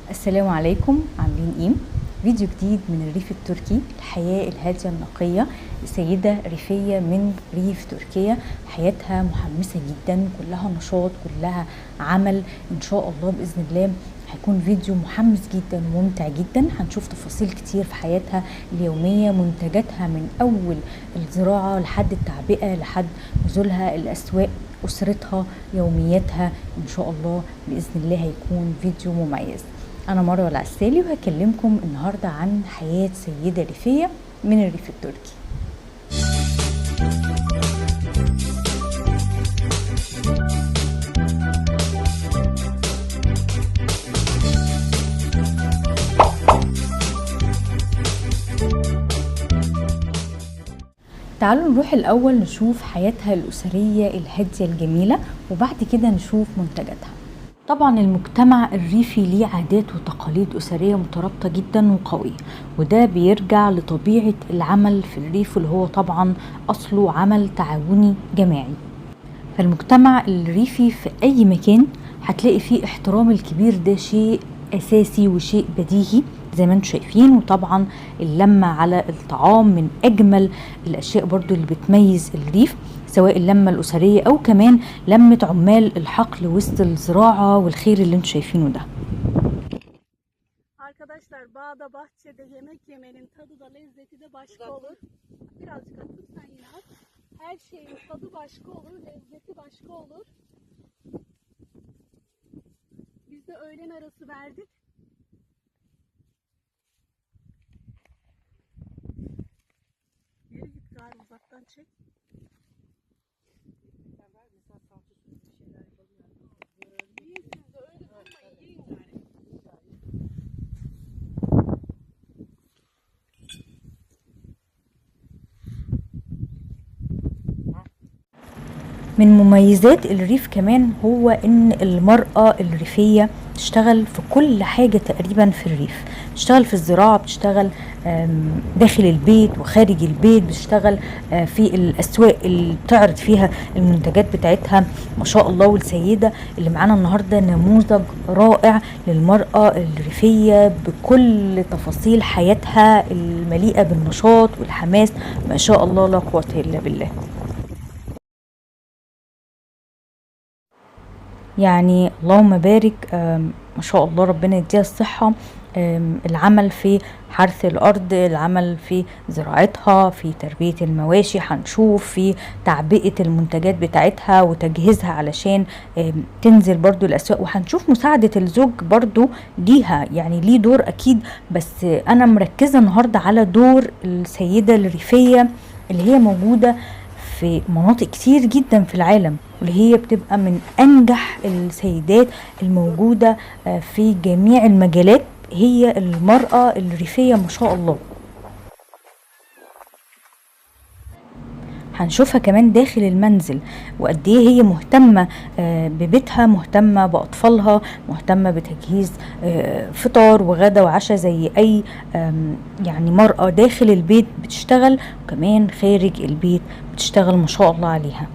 السلام عليكم، عاملين ايه؟ فيديو جديد من الريف التركي، الحياة الهادية النقية لسيدة ريفية من ريف تركيا. حياتها محمسة جدا، كلها نشاط، كلها عمل. ان شاء الله بإذن الله هيكون فيديو محمس جدا وممتع جدا. هنشوف تفاصيل كتير في حياتها اليومية، منتجاتها من أول الزراعة لحد التعبئة لحد نزولها الأسواق، أسرتها، يومياتها. إن شاء الله بإذن الله هيكون فيديو مميز. أنا مروة العسالي وهكلمكم النهاردة عن حياة سيدة ريفية من الريف التركي. تعالوا نروح الأول نشوف حياتها الأسرية الهادية الجميلة، وبعد كده نشوف منتجاتها. طبعا المجتمع الريفي ليه عادات وتقاليد أسرية مترابطة جدا وقوية، وده بيرجع لطبيعة العمل في الريف اللي هو طبعا أصله عمل تعاوني جماعي. فالمجتمع الريفي في أي مكان هتلاقي فيه احترام الكبير، ده شيء أساسي وشيء بديهي زي ما انتم شايفين. وطبعا اللمة على الطعام من أجمل الأشياء برضو اللي بتميز الريف، سواء اللمة الأسرية أو كمان لمة عمال الحقل وسط الزراعة والخير اللي انتم شايفينه ده. Arkadaşlar bağda bahçede yemek yemenin tadı da lezzeti de başka olur. Birazcık atın sen yine at. Her şeyin tadı başka olur, lezzeti başka olur. Biz de öğlen arası verdik. Geri git gari uzaktan çek. Yiyin siz de öyle durmayın, yiyin gari. من مميزات الريف كمان هو ان المرأة الريفية بتشتغل في كل حاجة تقريبا في الريف. بتشتغل في الزراعة، بتشتغل داخل البيت وخارج البيت، بتشتغل في الأسواق اللي بتعرض فيها المنتجات بتاعتها ما شاء الله. والسيدة اللي معانا النهاردة نموذج رائع للمرأة الريفية بكل تفاصيل حياتها المليئة بالنشاط والحماس، ما شاء الله لا قوة إلا بالله. يعني اللهم بارك، ما شاء الله ربنا يديها الصحة. العمل في حرث الأرض، العمل في زراعتها، في تربية المواشي، هنشوف في تعبئة المنتجات بتاعتها وتجهيزها علشان تنزل برضو الأسواق، وهنشوف مساعدة الزوج برضو ليها، يعني ليه دور أكيد. بس أنا مركزة النهاردة على دور السيدة الريفية اللي هي موجودة في مناطق كتير جدا في العالم، واللي هي بتبقى من أنجح السيدات الموجودة في جميع المجالات، هي المرأة الريفية ما شاء الله. هنشوفها كمان داخل المنزل وقد ايه هي مهتمة ببيتها، مهتمة بأطفالها، مهتمة بتجهيز فطار وغدا وعشاء زي اي يعني مرأة داخل البيت بتشتغل، وكمان خارج البيت بتشتغل ما شاء الله عليها.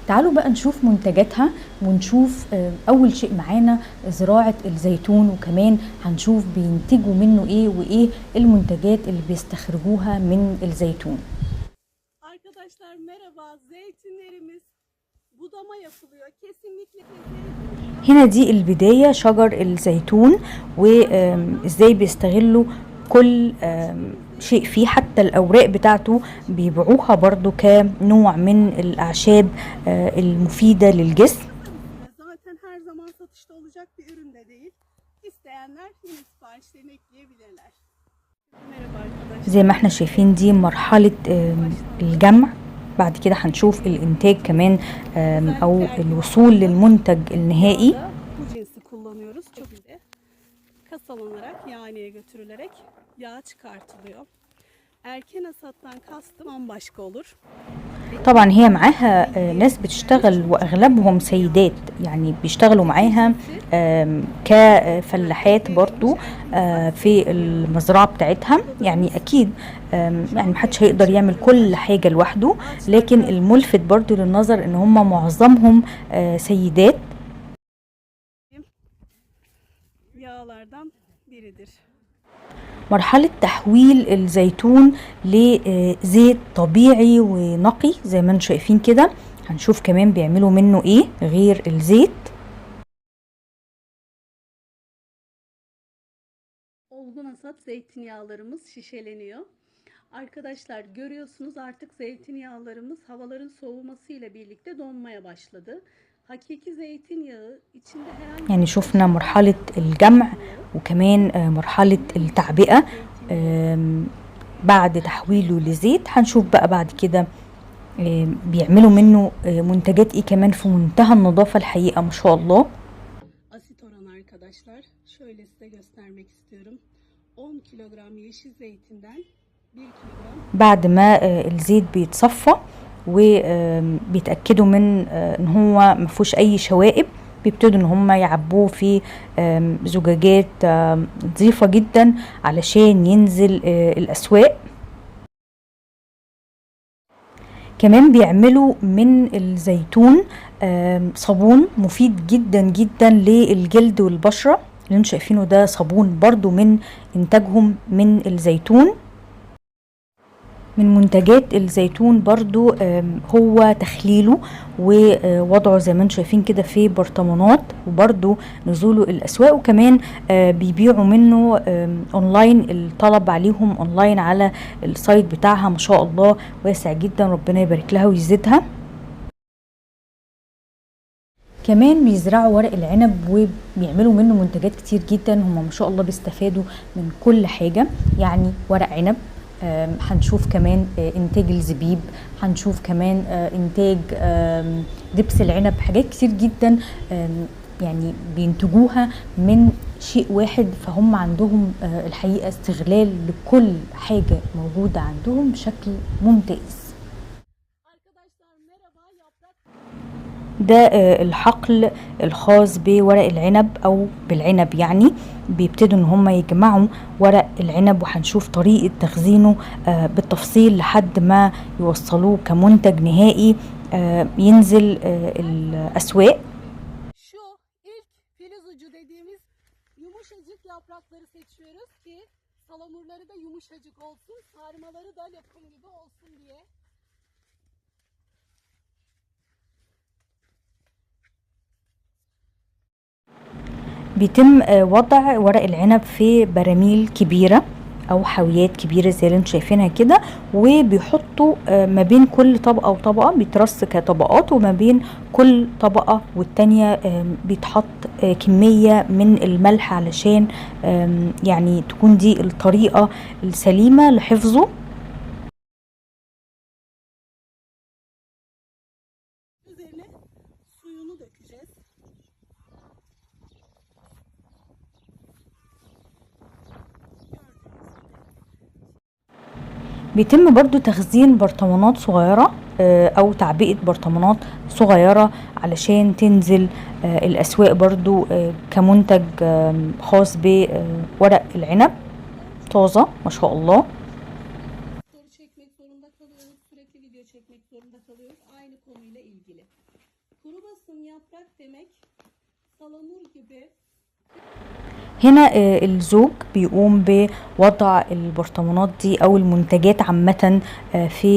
تعالوا بقى نشوف منتجاتها ونشوف اول شيء معانا زراعة الزيتون، وكمان هنشوف بينتجوا منه ايه وايه المنتجات اللي بيستخرجوها من الزيتون. Arkadaşlar merhaba, zeytinlerimiz budama yapılıyor. Kesinlikle هنا دي البداية، شجر الزيتون وازاي بيستغلوا كل شيء فيه، حتى الأوراق بتاعته بيبيعوها برضو كنوع من الأعشاب المفيدة للجسم. zaten her zaman satışta olacak bir ürün de değil. İsteyenler yine siparişlerini ekleyebilirler. Merhaba arkadaşlar. زي ما احنا شايفين دي مرحلة الجمع، بعد كده هنشوف الانتاج كمان او الوصول للمنتج النهائي. Bu cinsi kullanıyoruz. Çok iyi. Kasalanarak yağhaneye götürülerek yağ çıkartılıyor. Erken hasattan kastım bambaşka olur. طبعا هي معاها ناس بتشتغل واغلبهم سيدات، يعني بيشتغلوا معاها كفلاحات برضو في المزرعة بتاعتها. يعني اكيد يعني محدش هيقدر يعمل كل حاجة لوحده، لكن الملفت برضو للنظر ان هم معظمهم سيدات. yağlardan biridir. مرحلة تحويل الزيتون لزيت طبيعي ونقي زي ما انتم شايفين كده. هنشوف كمان بيعملوا منه ايه غير الزيت. Olgun hasat zeytinyağlarımız şişeleniyor. Arkadaşlar görüyorsunuz artık zeytinyağlarımız havaların soğumasıyla birlikte donmaya başladı. Hakiki zeytinyağı içinde herhangi يعني شفنا مرحلة الجمع وكمان مرحلة التعبئة بعد تحويله لزيت. هنشوف بقى بعد كده بيعملوا منه منتجات ايه كمان في منتهى النظافة الحقيقة ما شاء الله. asit oranı arkadaşlar şöyle size göstermek istiyorum. 10 kilogram yeşil zeytinden 1 kilogram. بعد ما الزيت بيتصفى وبيتأكدوا من ان هو مفيهوش اي شوائب بيبتدوا ان هم يعبوه في زجاجات نظيفة جدا علشان ينزل الاسواق. كمان بيعملوا من الزيتون صابون مفيد جدا جدا للجلد والبشرة اللي انتم شايفينه ده صابون برضو من انتاجهم من الزيتون. من منتجات الزيتون برضو هو تخليله ووضعه زي ما انتم شايفين كده في برطمانات وبرضو نزوله الاسواق. وكمان بيبيعوا منه اونلاين، الطلب عليهم اونلاين على السايت بتاعها ما شاء الله واسع جدا، ربنا يبارك لها ويزيدها. كمان بيزرعوا ورق العنب وبيعملوا منه منتجات كتير جدا. هم ما شاء الله بيستفادوا من كل حاجة، يعني ورق عنب، هنشوف كمان انتاج الزبيب، هنشوف كمان انتاج دبس العنب، حاجات كتير جدا يعني بينتجوها من شيء واحد. فهم عندهم الحقيقة استغلال لكل حاجة موجودة عندهم بشكل ممتاز. ده الحقل الخاص بورق العنب او بالعنب، يعني بيبتدوا ان هم يجمعوا ورق العنب وهنشوف طريقة تخزينه بالتفصيل لحد ما يوصلوه كمنتج نهائي ينزل الاسواق. Şu ilk filiz ucu dediğimiz yumuşacık yaprakları seçiyoruz ki salamurları da yumuşacık olsun, sarmaları da lokum gibi olsun diye. بيتم وضع ورق العنب في براميل كبيرة او حاويات كبيرة زي اللي انتم شايفينها كده، وبيحطوا ما بين كل طبقة وطبقة بيترص كطبقات، وما بين كل طبقة والتانية بيتحط كمية من الملح علشان يعني تكون دي الطريقة السليمة لحفظه. Üzerine suyunu dökeceğiz. بيتم برضو تخزين برطمانات صغيرة او تعبئة برطمانات صغيرة علشان تنزل الاسواق برضو كمنتج خاص بورق العنب طازة ما شاء الله. Soru çekmek zorunda kalıyoruz, sürekli video çekmek zorunda kalıyoruz aynı konuyla ilgili. Kuru basın yaprak demek salamur gibi. هنا الزوج بيقوم بوضع البرطمانات دي او المنتجات عامة في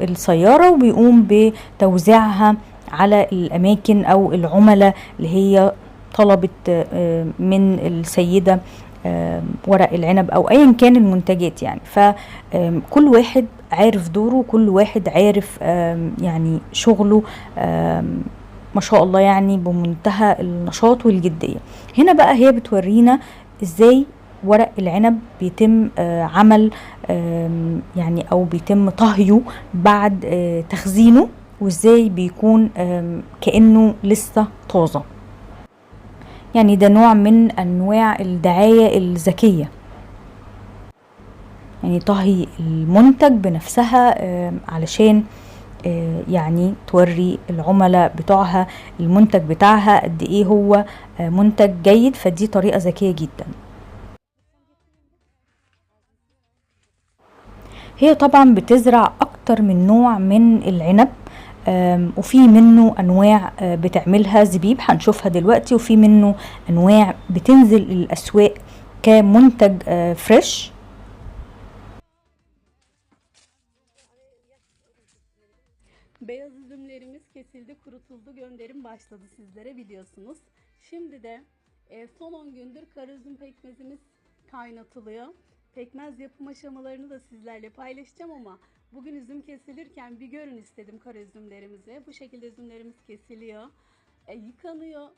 السيارة، وبيقوم بتوزيعها على الاماكن او العملاء اللي هي طلبت من السيدة ورق العنب او ايا كان المنتجات. يعني فكل واحد عارف دوره، كل واحد عارف يعني شغله ما شاء الله، يعني بمنتهى النشاط والجدية. هنا بقى هي بتورينا ازاي ورق العنب بيتم عمل يعني او بيتم طهيه بعد تخزينه، وازاي بيكون كأنه لسه طازة. يعني ده نوع من انواع الدعاية الذكية، يعني طهي المنتج بنفسها علشان يعني توري العملاء بتوعها المنتج بتاعها قد ايه هو منتج جيد. فدي طريقة ذكية جدا. هي طبعا بتزرع اكتر من نوع من العنب، وفي منه انواع بتعملها زبيب هنشوفها دلوقتي، وفي منه انواع بتنزل الاسواق كمنتج فريش. Beyaz üzümlerimiz kesildi, kurutuldu, gönderim başladı sizlere biliyorsunuz. Şimdi de son 10 gündür kara üzüm pekmezimiz kaynatılıyor. Pekmez yapım aşamalarını da sizlerle paylaşacağım ama bugün üzüm kesilirken bir görün istedim kara üzümlerimizi. Bu şekilde üzümlerimiz kesiliyor, yıkanıyor,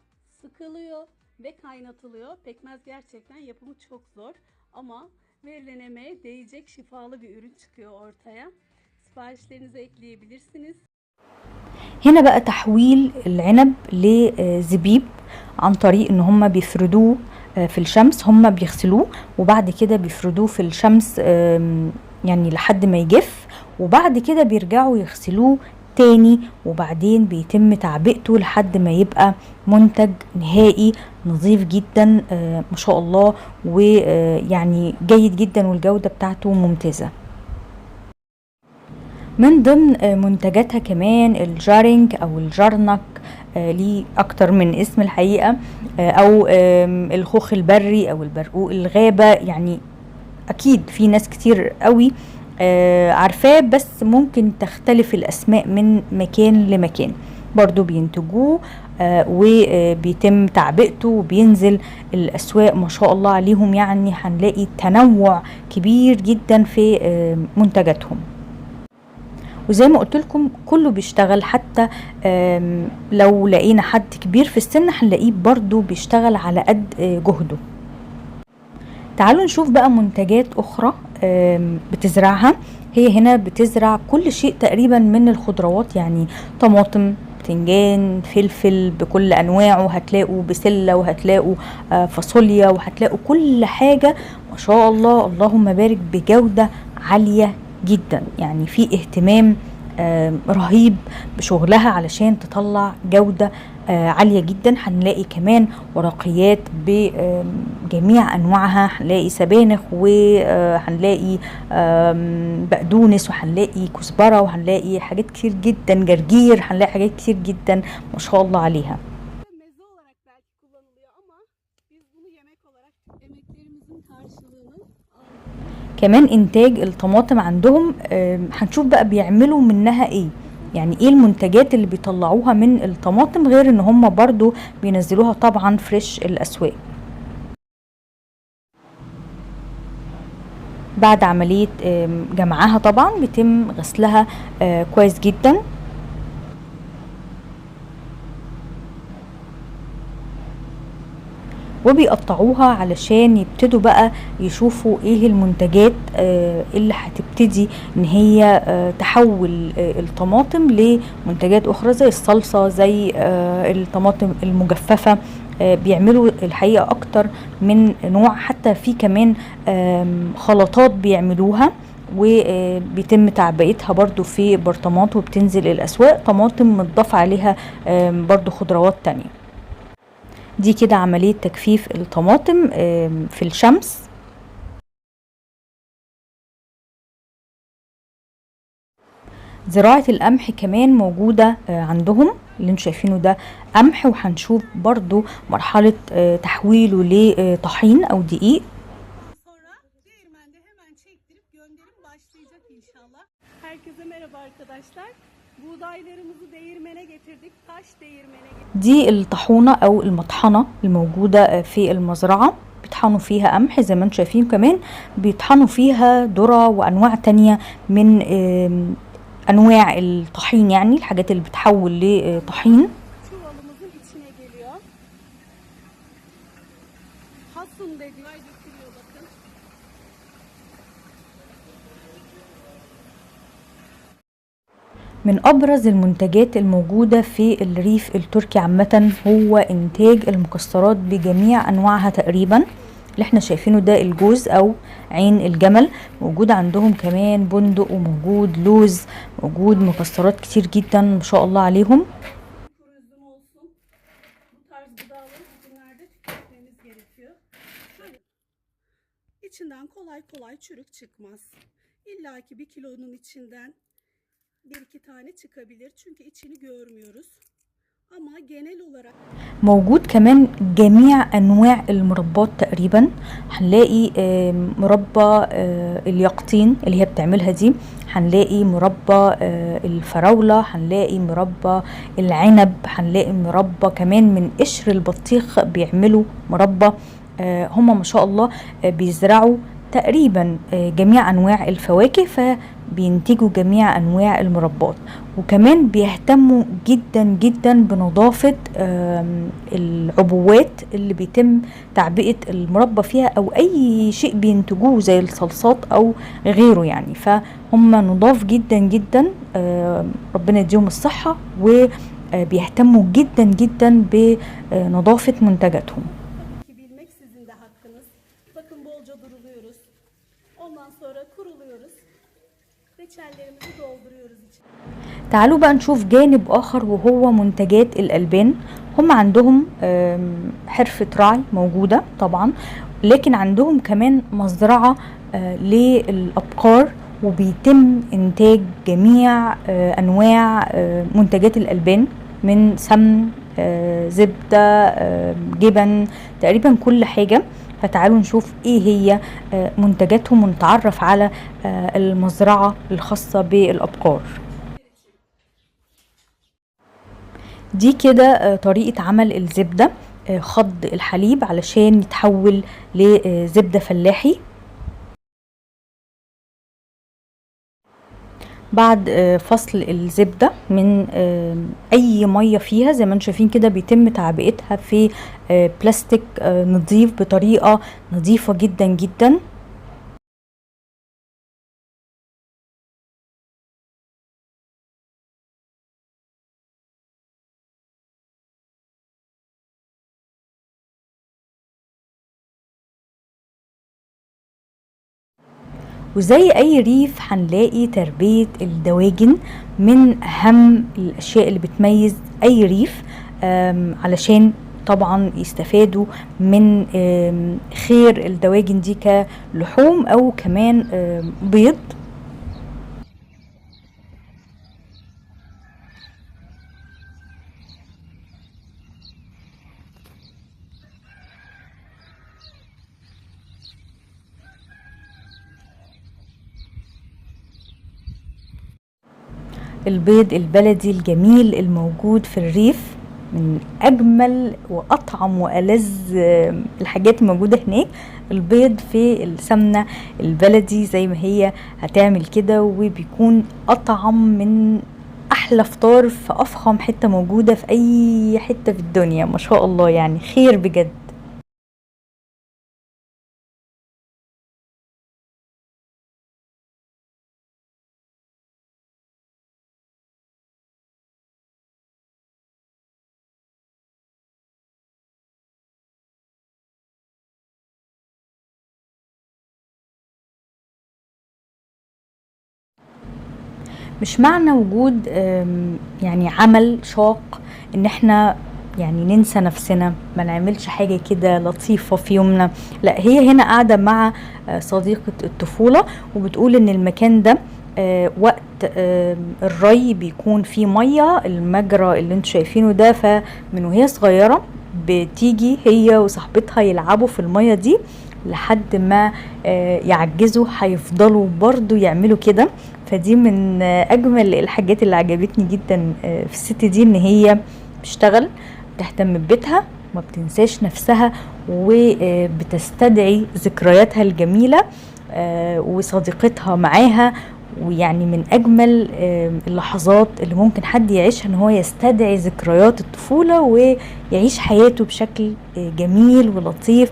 sıkılıyor ve kaynatılıyor. Pekmez gerçekten yapımı çok zor ama verilen emeğe değecek şifalı bir ürün çıkıyor ortaya. Siparişlerinizi ekleyebilirsiniz. هنا بقى تحويل العنب لزبيب عن طريق ان هم بيفردوه في الشمس. هم بيغسلوه وبعد كده بيفردوه في الشمس يعني لحد ما يجف، وبعد كده بيرجعوا يغسلوه تاني، وبعدين بيتم تعبئته لحد ما يبقى منتج نهائي نظيف جدا ما شاء الله، ويعني جيد جدا والجودة بتاعته ممتازة. من ضمن منتجاتها كمان الجارينج او الجرنك، ليه اكتر من اسم الحقيقة، او الخوخ البري او البرقوق الغابة. يعني اكيد في ناس كتير قوي عارفاه، بس ممكن تختلف الاسماء من مكان لمكان. برضو بينتجوه وبيتم تعبئته وبينزل الاسواق ما شاء الله عليهم. يعني هنلاقي تنوع كبير جدا في منتجاتهم، وزي ما قلت لكم كله بيشتغل. حتى لو لقينا حد كبير في السن هنلاقيه برضو بيشتغل على قد جهده. تعالوا نشوف بقى منتجات اخرى بتزرعها. هي هنا بتزرع كل شيء تقريبا من الخضروات، يعني طماطم، بتنجان، فلفل بكل انواعه، هتلاقوا بسلة وهتلاقوا فاصوليا، وهتلاقوا كل حاجة ما شاء الله اللهم بارك بجودة عالية جدا. يعني في اهتمام رهيب بشغلها علشان تطلع جودة عالية جدا. هنلاقي كمان ورقيات بجميع انواعها، هنلاقي سبانخ وهنلاقي بقدونس وهنلاقي كزبرة وهنلاقي حاجات كتير جدا، جرجير، هنلاقي حاجات كتير جدا ما شاء الله عليها. كمان انتاج الطماطم عندهم هنشوف بقى بيعملوا منها ايه، يعني ايه المنتجات اللي بيطلعوها من الطماطم، غير ان هم برضو بينزلوها طبعا فريش الاسواق. بعد عملية جمعها طبعا بيتم غسلها كويس جدا، وبيقطعوها علشان يبتدوا بقى يشوفوا ايه المنتجات اللي هتبتدي ان هي تحول الطماطم لمنتجات اخرى زي الصلصة، زي الطماطم المجففة. بيعملوا الحقيقة اكتر من نوع، حتى في كمان خلطات بيعملوها وبيتم تعبئتها برضو في برطمانات وبتنزل الاسواق. طماطم متضاف عليها برضو خضروات تانية. دي كده عملية تجفيف الطماطم في الشمس. زراعة القمح كمان موجودة عندهم، اللي انتوا شايفينه ده قمح، وهنشوف برضو مرحلة تحويله لطحين او دقيق. Herkese merhaba arkadaşlar. Buğdaylarımızı değirmene getirdik. Taş değirmene getirdik. دي الطحونة او المطحنة الموجودة في المزرعة، بيطحنوا فيها قمح زي ما انتم شايفين، كمان بيطحنوا فيها ذرة وانواع تانية من انواع الطحين، يعني الحاجات اللي بتحول لطحين. Çuvalımızın içine geliyor. Hasun dediler getiriyor bakın. من أبرز المنتجات الموجودة في الريف التركي عامة هو إنتاج المكسرات بجميع أنواعها تقريبا. اللي احنا شايفينه ده الجوز أو عين الجمل، موجود عندهم كمان بندق، وموجود لوز، موجود مكسرات كتير جدا ما شاء الله عليهم. İçinden kolay kolay çürük çıkmaz. İlla ki bir kilonun içinden bir iki tane çıkabilir çünkü içini görmüyoruz. Ama genel olarak موجود كمان جميع انواع المربات تقريبا. هنلاقي مربى اليقطين اللي هي بتعملها دي، هنلاقي مربى الفراولة، هنلاقي مربى العنب، هنلاقي مربى كمان من قشر البطيخ بيعملوا مربى. هم ما شاء الله بيزرعوا تقريبا جميع انواع الفواكه، فبينتجوا جميع انواع المربات. وكمان بيهتموا جدا جدا بنظافة العبوات اللي بيتم تعبئة المربى فيها او اي شيء بينتجوه زي الصلصات او غيره يعني. فهم نضاف جدا جدا، ربنا يديهم الصحة، وبيهتموا جدا جدا بنظافة منتجاتهم. bilmek sizin de hakkınız. Bakın bolca duruluyoruz. Ondan sonra kuruluyoruz. Reçellerimizi dolduruyoruz içine. تعالوا بقى نشوف جانب آخر وهو منتجات الألبان. هم عندهم حرفة رعي موجودة طبعا، لكن عندهم كمان مزرعة للأبقار، وبيتم إنتاج جميع أنواع منتجات الألبان من سمن، زبدة، جبن، تقريبا كل حاجة. فتعالوا نشوف ايه هي منتجاتهم ونتعرف على المزرعة الخاصة بالأبقار. دي كده طريقة عمل الزبدة، خض الحليب علشان يتحول لزبدة فلاحي. بعد فصل الزبدة من اي مية فيها زي ما انتم شايفين كده، بيتم تعبئتها في بلاستيك نظيف بطريقة نظيفة جدا جدا. وزي اي ريف هنلاقي تربية الدواجن من اهم الاشياء اللي بتميز اي ريف، علشان طبعا يستفادوا من خير الدواجن دي كلحوم او كمان بيض. البيض البلدي الجميل الموجود في الريف من اجمل واطعم والذ الحاجات الموجودة هناك. البيض في السمنة البلدي زي ما هي هتعمل كده، وبيكون اطعم من احلى فطار في افخم حتة موجودة في اي حتة في الدنيا. ما شاء الله يعني خير بجد. مش معنى وجود يعني عمل شاق ان احنا يعني ننسى نفسنا، ما نعملش حاجة كده لطيفة في يومنا. لا، هي هنا قاعدة مع صديقة الطفولة وبتقول ان المكان ده وقت الري بيكون فيه مية، المجرى اللي انتوا شايفينه ده، فمن وهي صغيرة بتيجي هي وصاحبتها يلعبوا في المية دي لحد ما يعجزوا، هيفضلوا برضو يعملوا كده. فدي من اجمل الحاجات اللي عجبتني جدا في الست دي، ان هي بتشتغل، بتهتم ببيتها، ما بتنساش نفسها، وبتستدعي ذكرياتها الجميلة وصديقتها معاها. ويعني من اجمل اللحظات اللي ممكن حد يعيشها ان هو يستدعي ذكريات الطفولة ويعيش حياته بشكل جميل ولطيف،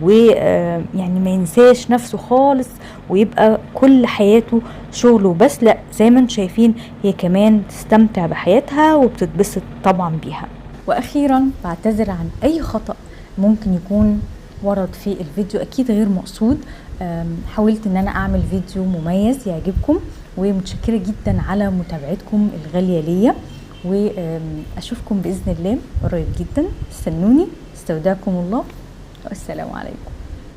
ويعني ما ينساش نفسه خالص ويبقى كل حياته شغله بس. لا، زي ما انتم شايفين هي كمان تستمتع بحياتها وبتتبسط طبعا بيها. واخيرا بعتذر عن اي خطأ ممكن يكون ورد في الفيديو، اكيد غير مقصود. حاولت ان انا اعمل فيديو مميز يعجبكم، ومتشكرة جدا على متابعتكم الغالية ليا، واشوفكم باذن الله قريب جدا. استنوني، استودعكم الله، والسلام عليكم.